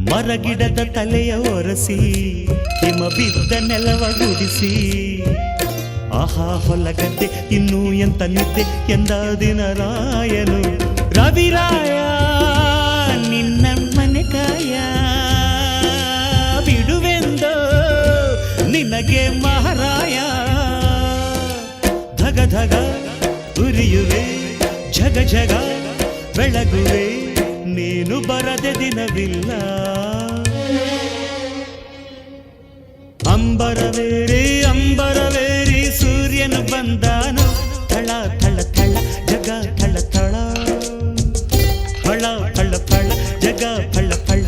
ಮರಗಿಡದ ತಲೆಯ ಒರೆಸಿ ಹಿಮ ಬಿದ್ದ ನೆಲವ ಗುಡಿಸಿ ಆಹಾ ಹೊಲಗದ್ದೆ ಇನ್ನೂ ಎಂತ ನಿದ್ದೆ ಎಂದ ದಿನರಾಯನು ರವಿರಾಯ ನಿನ್ನ ಮನೆ ಕಾಯ ಬಿಡುವೆಂದೋ ನಿನಗೆ ಮಹಾರಾಯ ಧಗ ಧಗ ಉರಿಯುವೆ ಝಗ ಝಗ ಬೆಳಗುವೆ ನೀನು ಬರದೆ ದಿನವಿಲ್ಲ ಅಂಬರವೇರಿ ಸೂರ್ಯನು ಬಂದಾನು ಥಳ ಥಳ ಥಳ ಜಗ ಥಳ ಥಳ ಫಳ ಫಳ ಫಳ ಜಗ ಫಳ ಫಳ